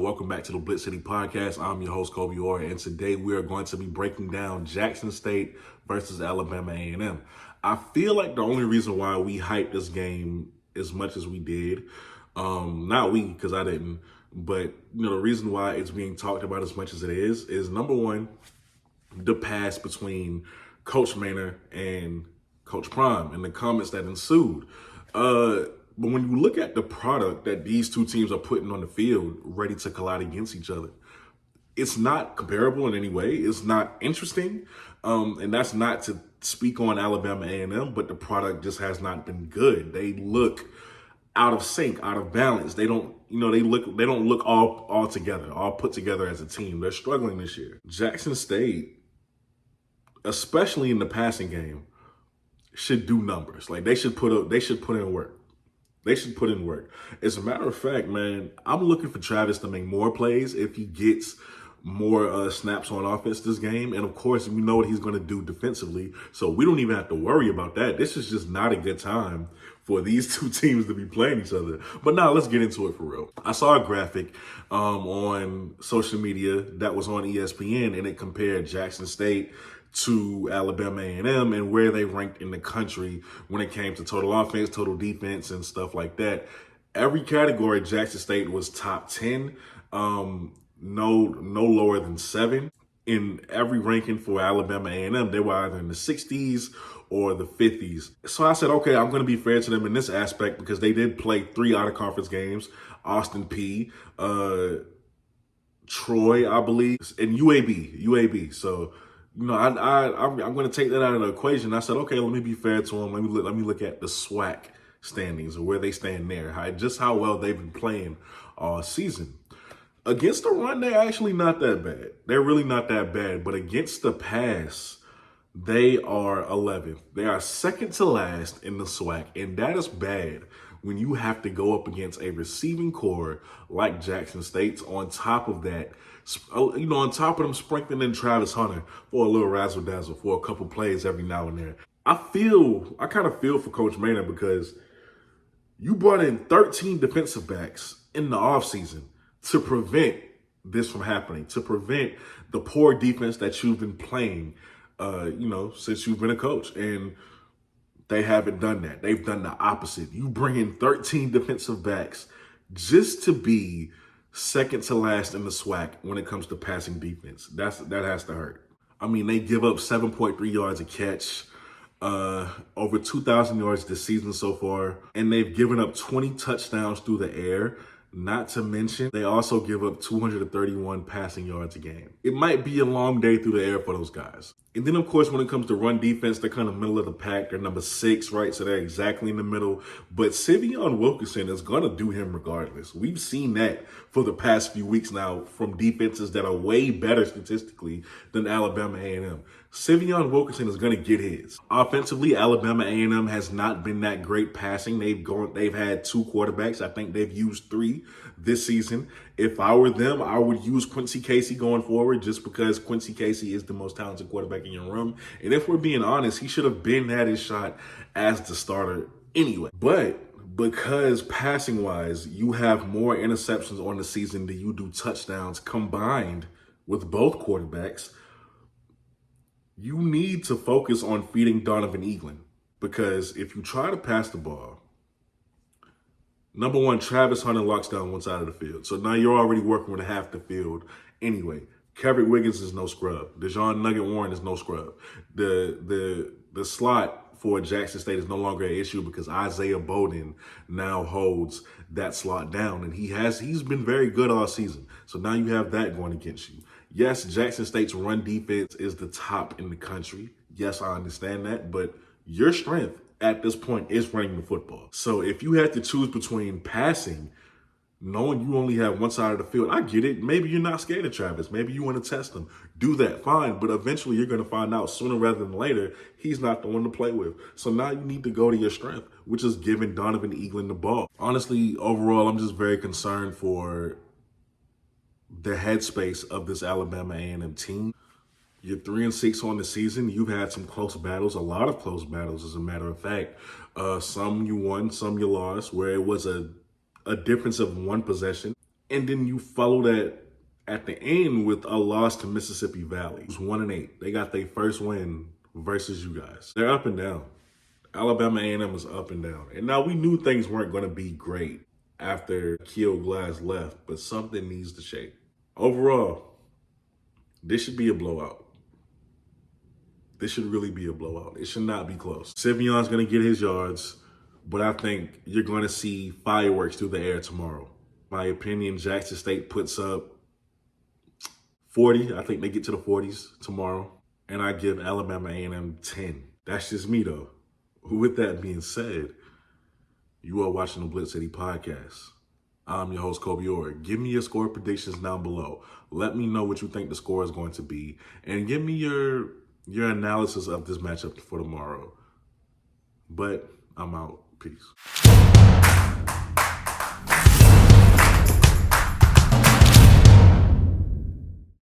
Welcome back to the BlitzCity Podcast. I'm your host, Kobe Orr, and today we are going to be breaking down Jackson State versus Alabama A&M. I feel like the only reason why we hyped this game as much as we did, not we, because I didn't, but the reason why it's being talked about as much as it is number one, the pass between Coach Maynor and Coach Prime and the comments that ensued. But when you look at the product that these two teams are putting on the field, ready to collide against each other, it's not comparable in any way. It's not interesting, and that's not to speak on Alabama A&M, but the product just has not been good. They look out of sync, out of balance. They don't look all together, all put together as a team. They're struggling this year. Jackson State, especially in the passing game, should do numbers. Like they should put in work. They should put in work. As a matter of fact, man, I'm looking for Travis to make more plays if he gets more snaps on offense this game. And of course, we know what he's going to do defensively. So we don't even have to worry about that. This is just not a good time for these two teams to be playing each other. But now let's get into it for real. I saw a graphic on social media that was on ESPN, and it compared Jackson State to Alabama A&M and where they ranked in the country when it came to total offense, total defense, and stuff like that. Every category, Jackson State was top 10, no lower than 7. In every ranking for Alabama A&M, they were either in the 60s or the 50s. So I said, okay, I'm going to be fair to them in this aspect because they did play 3 out-of-conference games, Austin P, Troy, I believe, and UAB. So I'm going to take that out of the equation. I said, okay, let me be fair to them. Let me look at the SWAC standings or where they stand there, how well they've been playing all season. Against the run, they're actually not that bad. They're really not that bad. But against the pass, they are 11th. They are second to last in the SWAC, and that is bad when you have to go up against a receiving core like Jackson State's. On top of that, on top of them sprinkling in Travis Hunter for a little razzle dazzle for a couple plays every now and then. I kind of feel for Coach Maynor because you brought in 13 defensive backs in the offseason to prevent this from happening, to prevent the poor defense that you've been playing, since you've been a coach. And they haven't done that. They've done the opposite. You bring in 13 defensive backs just to be second to last in the SWAC when it comes to passing defense. That has to hurt. I mean, they give up 7.3 yards a catch, over 2,000 yards this season so far, and they've given up 20 touchdowns through the air. Not to mention, they also give up 231 passing yards a game. It might be a long day through the air for those guys. And then, of course, when it comes to run defense, they're kind of middle of the pack. They're number 6, right? So they're exactly in the middle. But Sivion Wilkinson is going to do him regardless. We've seen that for the past few weeks now from defenses that are way better statistically than Alabama A&M. Sivion Wilkinson is going to get his. Offensively, Alabama A&M has not been that great passing. They've had 2 quarterbacks. I think they've used 3 this season. If I were them, I would use Quincy Casey going forward just because Quincy Casey is the most talented quarterback in your room. And if we're being honest, he should have been had his shot as the starter anyway. But because passing-wise, you have more interceptions on the season than you do touchdowns combined with both quarterbacks, you need to focus on feeding Donovan Eaglin. Because if you try to pass the ball, number one, Travis Hunter locks down one side of the field. So now you're already working with half the field anyway. Kevin Wiggins is no scrub. Dejon Nugget Warren is no scrub. The slot for Jackson State is no longer an issue because Isaiah Bowden now holds that slot down. And he's been very good all season. So now you have that going against you. Yes, Jackson State's run defense is the top in the country. Yes, I understand that. But your strength at this point is running the football. So if you had to choose between passing, knowing you only have one side of the field, I get it. Maybe you're not scared of Travis. Maybe you want to test him. Do that, fine. But eventually you're going to find out sooner rather than later he's not the one to play with. So now you need to go to your strength, which is giving Donovan Eaglin the ball. Honestly, overall, I'm just very concerned for the headspace of this Alabama A&M team. You're 3-6 on the season. You've had some close battles, a lot of close battles, as a matter of fact. Some you won, some you lost, where it was a difference of one possession. And then you follow that at the end with a loss to Mississippi Valley. It's 1-8. They got their first win versus you guys. They're up and down. Alabama A&M is up and down. And now we knew things weren't going to be great after Keel Glass left, but something needs to shake. Overall, this should be a blowout. This should really be a blowout. It should not be close. Sivion's going to get his yards, but I think you're going to see fireworks through the air tomorrow. My opinion, Jackson State puts up 40. I think they get to the 40s tomorrow. And I give Alabama A&M 10. That's just me, though. With that being said, you are watching the BlitzCity Podcast. I'm your host, Kobe Orr. Give me your score predictions down below. Let me know what you think the score is going to be. And give me your analysis of this matchup for tomorrow. But I'm out. Peace.